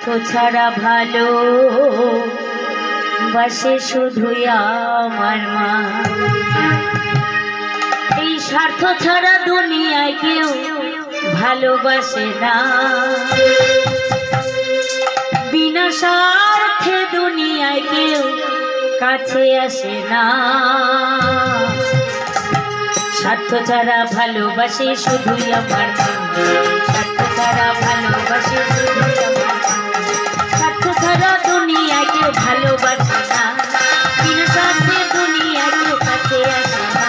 তো ছাড়া ভালো বাসে শুধুই আমার মা। এই স্বার্থ ছাড়া দুনিয়ায় কেউ ভালোবাসে না, বিনা স্বার্থে দুনিয়ায় কেউ কাছে আসে না। স্বার্থ ছাড়া ভালোবাসে শুধুই আমার মা, স্বার্থ ছাড়া ভালোবাসে শুধুই আমার মা। স্বার্থ ছাড়া দুনিয়ায় কেউ ভালোবাসে না, বিনা স্বার্থে দুনিয়ায় কেউ কাছে আসে না।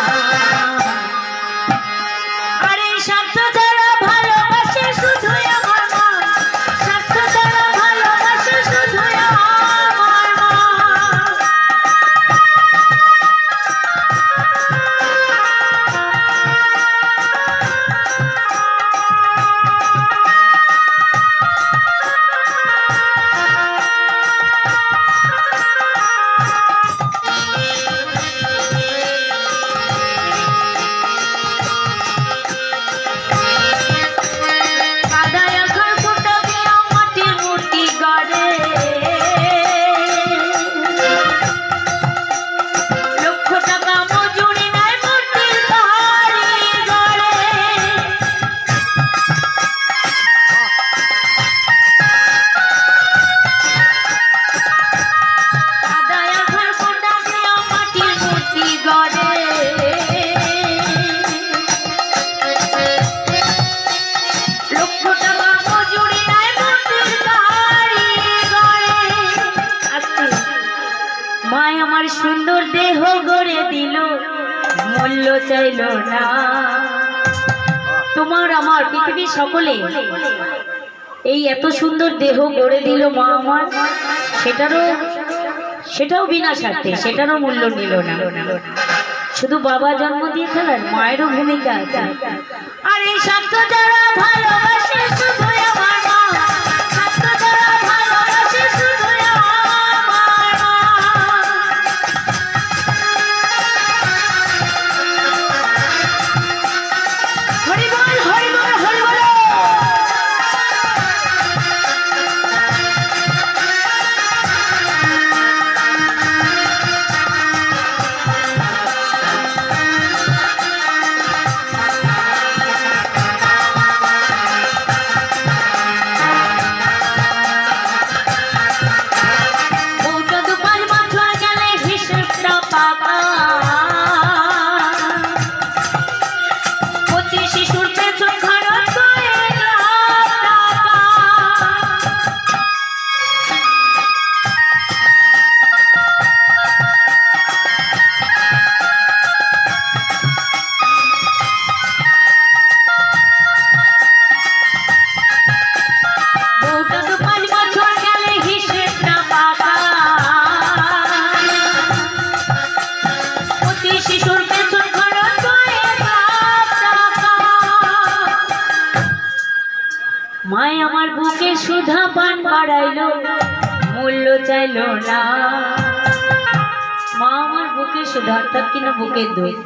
আরে স্বার্থ ছাড়া ভালোবাসে শুধুই আমার মা, স্বার্থ ছাড়া ভালোবাসে শুধুই আমার মা। মায় আমার সুন্দর দেহ গড়ে দিল, মূল্য চাইল না। তোমার আমার পৃথিবীর সকলে এই এত সুন্দর দেহ গড়ে দিল মা আমার, সেটাও বিনা স্বার্থে, সেটারও মূল্য নিল না। শুধু বাবা জন্ম দিয়ে ফেলার, মায়েরও ভূমিকা আছে। আর এই স্বার্থ যারা ভালোবাসে শুধুই আমার মা, স্বার্থ যারা ভালোবাসে শুধুই আমার মা। হরি বল হরি বল হরি বল। মায় আমার বুকে সুধা পান করাইলো, মূল্য চাইলো না। মা আমার বুকে সুধা, অর্থাৎ কিনা বুকের দুধ।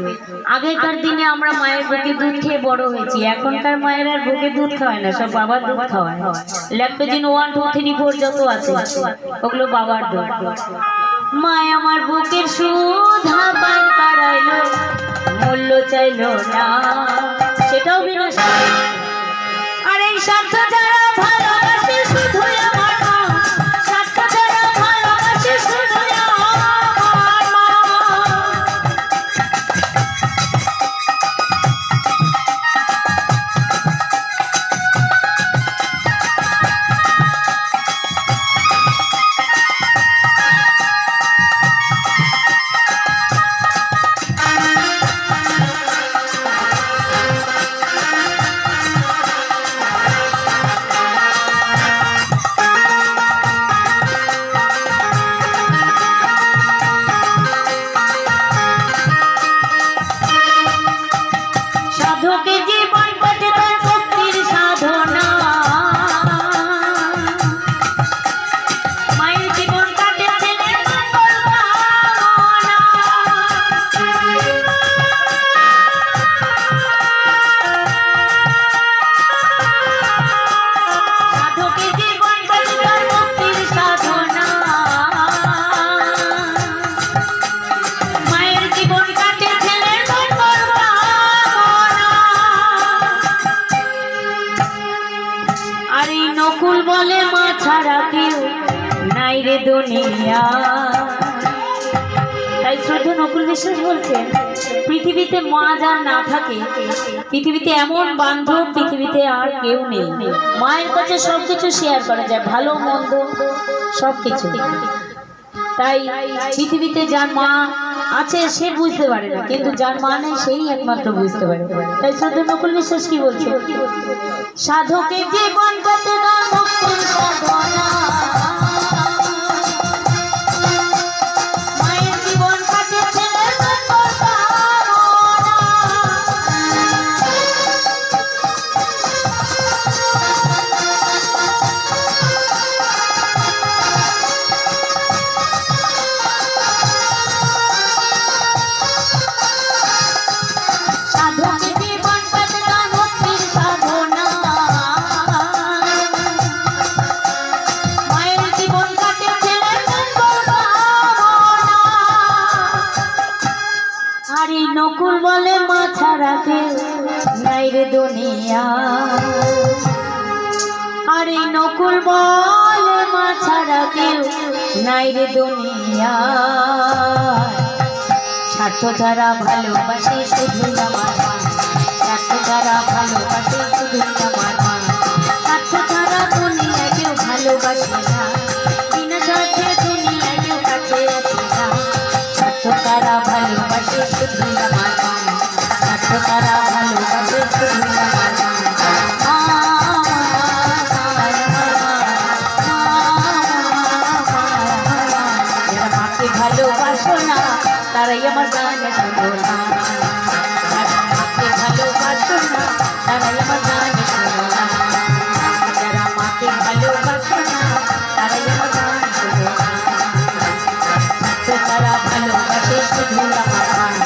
আগেকার দিনে আমরা মায়ের বুকে দুধ খেয়ে বড় হয়েছি, এখনকার মায়ের আর বুকে দুধ খাওয়ায় না, সব বাবার দুধ খাওয়ায়। ল্যাকটোজেন 1, 2, 3, 4 যত আছে ওগুলো বাবার দুধ। মায় আমার বুকের সুধা পান করাইলো, মূল্য চাইলো না, সেটাও বিনা স্বার্থে। আর এই স্বার্থ যারা ভালোবাসে শুধুই আমার মা, স্বার্থ যারা ভালোবাসে শুধুই আমার মা। ছাড়া কেউ নাই রে দুনিয়া। তাই শ্রদ্ধা নকুল বিশ্বাস বলছেন, পৃথিবীতে মা যার না থাকে, পৃথিবীতে এমন বান্ধব পৃথিবীতে আর কেউ নেই। মায়ের কাছে সবকিছু শেয়ার করা যায়, ভালো মন্দ সবকিছু। তাই পৃথিবীতে যার মা আছে সে বুঝতে পারে না, কিন্তু যার মা নেই সেই একমাত্র বুঝতে পারে। তাই শ্রদ্ধা নকুল বিশ্বাস কি বলছে, সাধকের জীবন কত না মুক্তির সাধনা, মায়ের জীবন কাটে ছেলের কত নকুল বলে মা ছাড়া কেউ নাই রে দুনিয়া। আরে নকুল বলে মা ছাড়া কেউ নাই রে দুনিয়া। স্বার্থ ছাড়া ভালোবাসে শুধু আমার মা, স্বার্থ ছাড়া ভালোবাসে শুধু আমার মা। স্বার্থ ছাড়া দুনিয়া কেউ ভালোবাসে না, বিনা স্বার্থে দুনিয়া কেউ কাছে আসে না। স্বার্থ ছাড়া ভালোবাসে শুধু আমার মা, স্বার্থ ছাড়া ভালোবাসে শুধু আমার মা। যারা মাকে ভালোবাসো না তারাই আমার গান শোনো না, যারা মাকে ভালোবাসো না তারাই আমার গান শোনো না, যারা মাকে ভালোবাসো না তারাই আমার গান শোনো না। স্বার্থ ছাড়া ভালোবাসে শুধু আমার মা।